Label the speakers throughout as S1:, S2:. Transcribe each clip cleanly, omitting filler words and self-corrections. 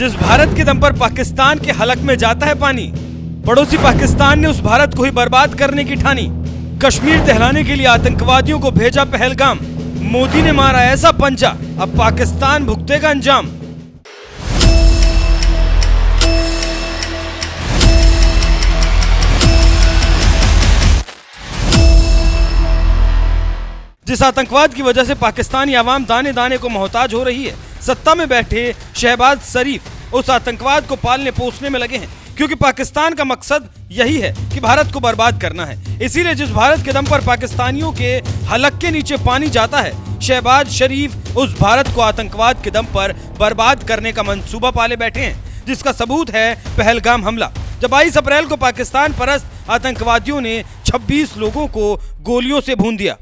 S1: जिस भारत के दम पर पाकिस्तान के हलक में जाता है पानी, पड़ोसी पाकिस्तान ने उस भारत को ही बर्बाद करने की ठानी। कश्मीर दहलाने के लिए आतंकवादियों को भेजा पहलगाम, मोदी ने मारा ऐसा पंजा, अब पाकिस्तान भुगतेगा अंजाम। जिस आतंकवाद की वजह से पाकिस्तानी आवाम दाने दाने को मोहताज हो रही है, सत्ता में बैठे शहबाज शरीफ उस आतंकवाद को पालने पोसने में लगे हैं, क्योंकि पाकिस्तान का मकसद यही है कि भारत को बर्बाद करना है। इसीलिए जिस भारत के दम पर पाकिस्तानियों के हलक के नीचे पानी जाता है, शहबाज शरीफ उस भारत को आतंकवाद के दम पर बर्बाद करने का मंसूबा पाले बैठे हैं, जिसका सबूत है पहलगाम हमला। जब 22 अप्रैल को पाकिस्तान परस्त आतंकवादियों ने 26 लोगों को गोलियों से भून दिया।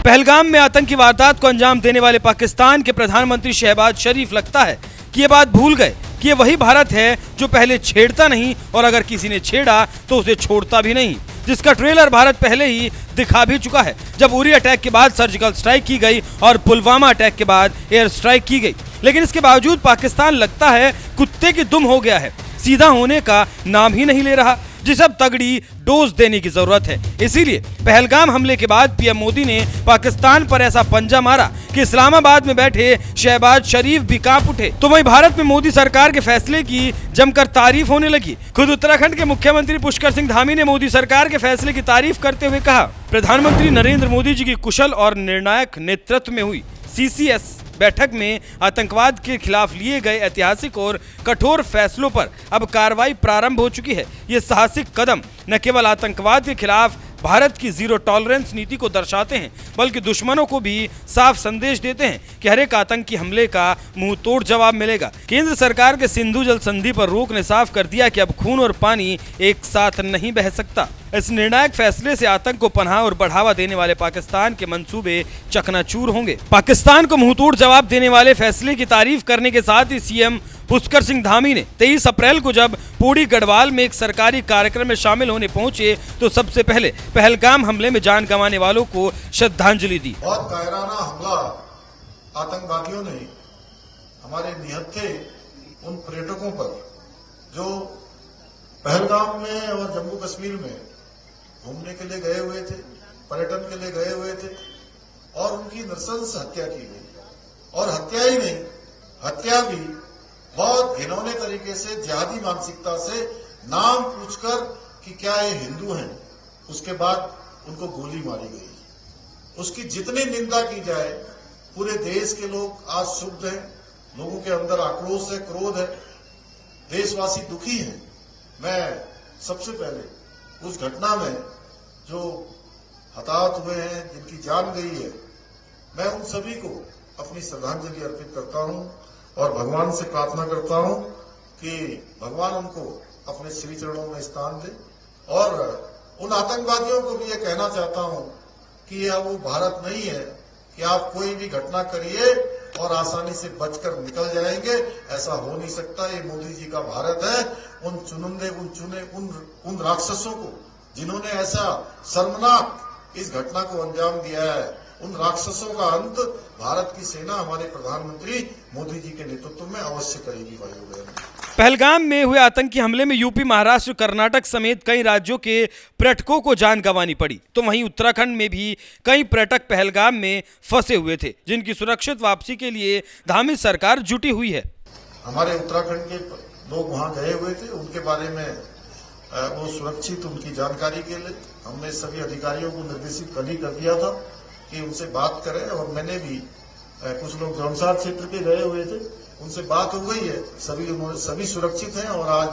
S1: पहलगाम में आतंकी वारदात को अंजाम देने वाले पाकिस्तान के प्रधानमंत्री शहबाज शरीफ लगता है कि ये बात भूल गए कि ये वही भारत है जो पहले छेड़ता नहीं और अगर किसी ने छेड़ा तो उसे छोड़ता भी नहीं, जिसका ट्रेलर भारत पहले ही दिखा भी चुका है। जब उरी अटैक के बाद सर्जिकल स्ट्राइक की गई और पुलवामा अटैक के बाद एयर स्ट्राइक की गई, लेकिन इसके बावजूद पाकिस्तान लगता है कुत्ते की दुम हो गया है, सीधा होने का नाम ही नहीं ले रहा, जिसे अब तगड़ी डोज देने की जरूरत है। इसीलिए पहलगाम हमले के बाद पीएम मोदी ने पाकिस्तान पर ऐसा पंजा मारा कि इस्लामाबाद में बैठे शहबाज शरीफ भी कांप उठे। तो वहीं भारत में मोदी सरकार के फैसले की जमकर तारीफ होने लगी। खुद उत्तराखंड के मुख्यमंत्री पुष्कर सिंह धामी ने मोदी सरकार के फैसले की तारीफ करते हुए कहा, प्रधानमंत्री नरेंद्र मोदी जी की कुशल और निर्णायक नेतृत्व में हुई CCS बैठक में आतंकवाद के खिलाफ लिए गए ऐतिहासिक और कठोर फैसलों पर अब कार्रवाई प्रारंभ हो चुकी है। ये साहसिक कदम न केवल आतंकवाद के खिलाफ भारत की जीरो टॉलरेंस नीति को दर्शाते हैं, बल्कि दुश्मनों को भी साफ संदेश देते हैं कि हर एक आतंकी हमले का मुंह तोड़ जवाब मिलेगा। केंद्र सरकार के सिंधु जल संधि पर रोक ने साफ कर दिया कि अब खून और पानी एक साथ नहीं बह सकता। इस निर्णायक फैसले से आतंक को पनाह और बढ़ावा देने वाले पाकिस्तान के मंसूबे चकनाचूर होंगे। पाकिस्तान को मुंहतोड़ जवाब देने वाले फैसले की तारीफ करने के साथ ही सीएम पुष्कर सिंह धामी ने 23 अप्रैल को जब पौड़ी गढ़वाल में एक सरकारी कार्यक्रम में शामिल होने पहुंचे तो सबसे पहले पहलगाम हमले में जान गंवाने वालों को श्रद्धांजलि दी।
S2: बहुत कायराना हमला आतंकवादियों ने हमारे निहत्थे उन पर्यटकों पर जो पहलगाम में और जम्मू कश्मीर में घूमने के लिए गए हुए थे, पर्यटन के लिए गए हुए थे, और उनकी नृशंस हत्या की गई। और हत्या ही नहीं, हत्या भी बहुत घिनौने तरीके से, जिहादी मानसिकता से, नाम पूछकर कि क्या ये हिंदू हैं, उसके बाद उनको गोली मारी गई। उसकी जितनी निंदा की जाए, पूरे देश के लोग आज क्षुब्ध हैं, लोगों के अंदर आक्रोश है, क्रोध है, देशवासी दुखी हैं। मैं सबसे पहले उस घटना में जो हताहत हुए हैं, जिनकी जान गई है, मैं उन सभी को अपनी श्रद्धांजलि अर्पित करता हूं और भगवान से प्रार्थना करता हूं कि भगवान उनको अपने श्री चरणों में स्थान दे। और उन आतंकवादियों को भी ये कहना चाहता हूं कि यह वो भारत नहीं है कि आप कोई भी घटना करिए और आसानी से बचकर निकल जाएंगे, ऐसा हो नहीं सकता। ये मोदी जी का भारत है। उन चुनिंदे, उन राक्षसों को जिन्होंने ऐसा शर्मनाक इस घटना को अंजाम दिया है, उन राक्षसों का अंत भारत की सेना हमारे प्रधानमंत्री मोदी जी के नेतृत्व में अवश्य करेगी। भाइयों बहनों,
S1: पहलगाम में हुए आतंकी हमले में यूपी, महाराष्ट्र, कर्नाटक समेत कई राज्यों के पर्यटकों को जान गंवानी पड़ी। तो वहीं उत्तराखंड में भी कई पर्यटक पहलगाम में फंसे हुए थे, जिनकी सुरक्षित वापसी के लिए धामी सरकार जुटी हुई है।
S2: हमारे उत्तराखंड के लोग वहां गए हुए थे, उनके बारे में वो सुरक्षित, उनकी जानकारी के लिए हमने सभी अधिकारियों को निर्देशित कर दिया था कि उनसे बात करें। और मैंने भी कुछ लोग जौनसार क्षेत्र के गए हुए थे, उनसे बात हो गई है, सभी सुरक्षित हैं और आज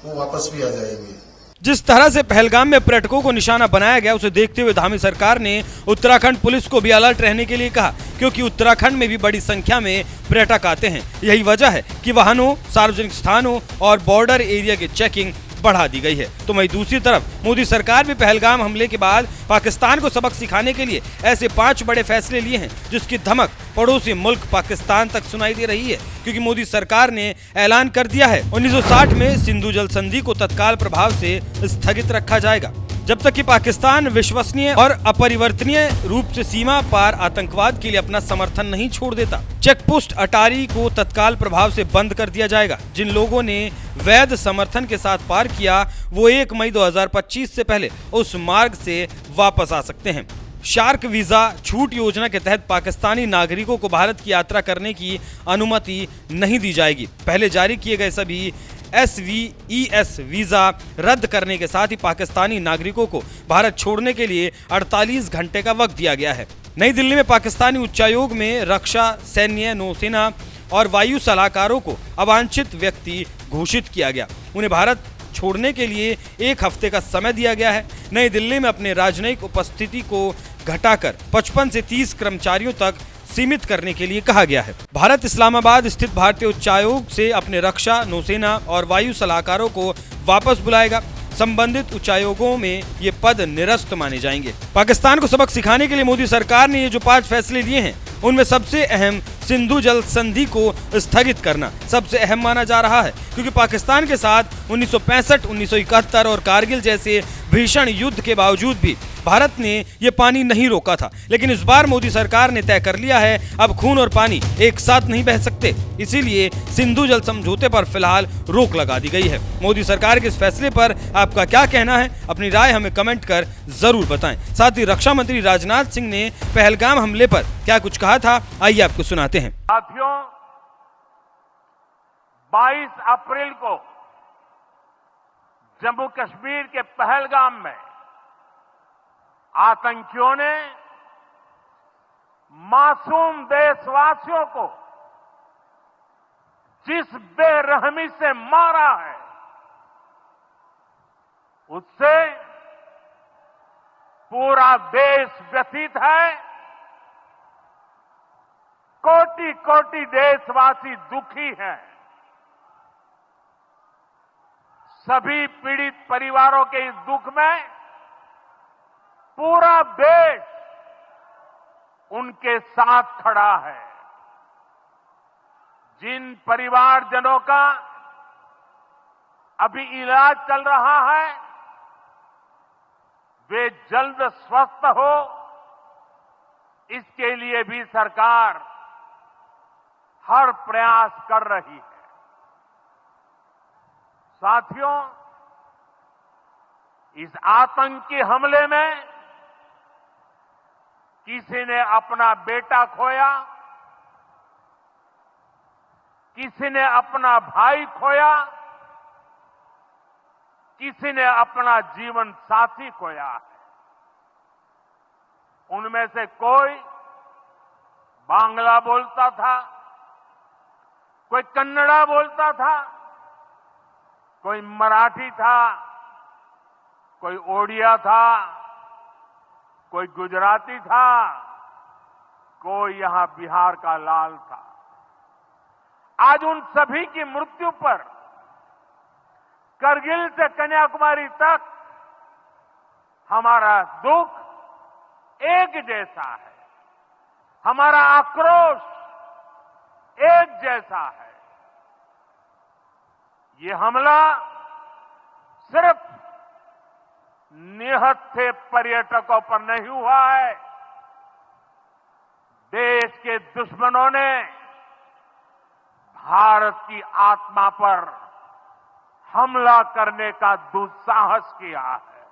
S2: वो वापस भी आ जाएंगे।
S1: जिस तरह से पहलगाम में पर्यटकों को निशाना बनाया गया, उसे देखते हुए धामी सरकार ने उत्तराखंड पुलिस को भी अलर्ट रहने के लिए कहा, क्योंकि उत्तराखंड में भी बड़ी संख्या में पर्यटक आते हैं। यही वजह है कि वाहनों, सार्वजनिक स्थानों और बॉर्डर एरिया की चेकिंग बढ़ा दी गई है। तो वहीं दूसरी तरफ मोदी सरकार भी पहलगाम हमले के बाद पाकिस्तान को सबक सिखाने के लिए ऐसे 5 बड़े फैसले लिए हैं, जिसकी धमक पड़ोसी मुल्क पाकिस्तान तक सुनाई दे रही है, क्योंकि मोदी सरकार ने ऐलान कर दिया है 1960 में सिंधु जल संधि को तत्काल प्रभाव से स्थगित रखा जाएगा। जब तक कि पाकिस्तान विश्वसनीय और अपरिवर्तनीय रूप से सीमा पार आतंकवाद के लिए अपना समर्थन नहीं छोड़ देता। चेकपोस्ट अटारी को तत्काल प्रभाव से बंद कर दिया जाएगा। जिन लोगों ने वैध समर्थन के साथ पार किया वो 1 मई 2025 से पहले उस मार्ग से वापस आ सकते हैं। शार्क वीजा छूट योजना के तहत पाकिस्तानी नागरिकों को भारत की यात्रा करने की अनुमति नहीं दी जाएगी। पहले जारी किए गए सभी SVES वीजा रद्द करने के साथ ही पाकिस्तानी नागरिकों को भारत छोड़ने के लिए 48 घंटे का वक्त दिया गया है। नई दिल्ली में पाकिस्तानी उच्चायोग में रक्षा, सैन्य, नौसेना और वायु सलाहकारों को अवांछित व्यक्ति घोषित किया गया। उन्हें भारत छोड़ने के लिए 1 हफ्ते का समय दिया गया है। नई दिल्ली में अपने राजनयिक उपस्थिति को घटाकर 55 से 30 कर्मचारियों तक सीमित करने के लिए कहा गया है। भारत इस्लामाबाद स्थित भारतीय उच्चायोग से अपने रक्षा, नौसेना और वायु सलाहकारों को वापस बुलाएगा। संबंधित उच्चायोगों में ये पद निरस्त माने जाएंगे। पाकिस्तान को सबक सिखाने के लिए मोदी सरकार ने ये जो 5 फैसले लिए हैं उनमें सबसे अहम सिंधु जल संधि को स्थगित करना सबसे अहम माना जा रहा है, क्योंकि पाकिस्तान के साथ 1965, 1971 और कारगिल जैसे भीषण युद्ध के बावजूद भी भारत ने ये पानी नहीं रोका था। लेकिन इस बार मोदी सरकार ने तय कर लिया है अब खून और पानी एक साथ नहीं बह सकते, इसीलिए सिंधु जल समझौते पर फिलहाल रोक लगा दी गई है। मोदी सरकार के इस फैसले पर आपका क्या कहना है? अपनी राय हमें कमेंट कर जरूर बताएं। साथ ही रक्षा मंत्री राजनाथ सिंह ने पहलगाम हमले पर क्या कुछ कहा था, आइए आपको सुनाते हैं।
S3: साथियों, 22 अप्रैल को जम्मू कश्मीर के पहलगाम में आतंकियों ने मासूम देशवासियों को जिस बेरहमी से मारा है उससे पूरा देश व्यथित है। कोटि कोटि देशवासी दुखी हैं। सभी पीड़ित परिवारों के इस दुख में पूरा देश उनके साथ खड़ा है। जिन परिवारजनों का अभी इलाज चल रहा है वे जल्द स्वस्थ हो, इसके लिए भी सरकार हर प्रयास कर रही है। साथियों, इस आतंकी हमले में किसी ने अपना बेटा खोया, किसी ने अपना भाई खोया, किसी ने अपना जीवन साथी खोया है। उनमें से कोई बांग्ला बोलता था, कोई कन्नड़ा बोलता था, कोई मराठी था, कोई ओडिया था, कोई गुजराती था, कोई यहां बिहार का लाल था। आज उन सभी की मृत्यु पर करगिल से कन्याकुमारी तक हमारा दुख एक जैसा है, हमारा आक्रोश एक जैसा है। ये हमला सिर्फ निहत्थे पर्यटकों पर नहीं हुआ है, देश के दुश्मनों ने भारत की आत्मा पर हमला करने का दुस्साहस किया है।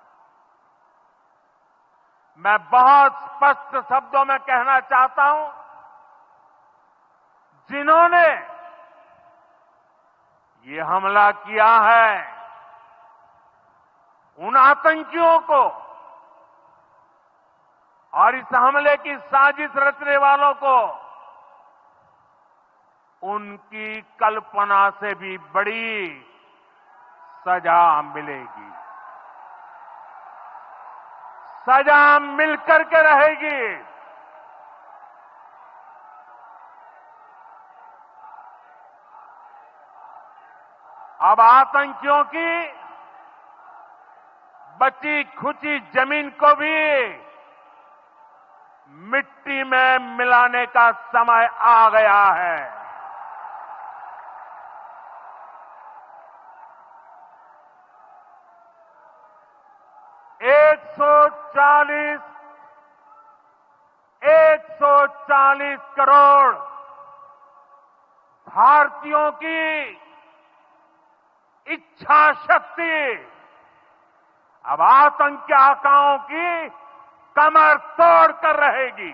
S3: मैं बहुत स्पष्ट शब्दों में कहना चाहता हूं, जिन्होंने ये हमला किया है उन आतंकियों को और इस हमले की साजिश रचने वालों को उनकी कल्पना से भी बड़ी सजा मिलेगी। सजा मिलकर के रहेगी। अब आतंकियों की बची खुची जमीन को भी मिट्टी में मिलाने का समय आ गया है। 140 करोड़ भारतीयों की इच्छा शक्ति अब आतंक के आकाओं की कमर तोड़ कर रहेगी।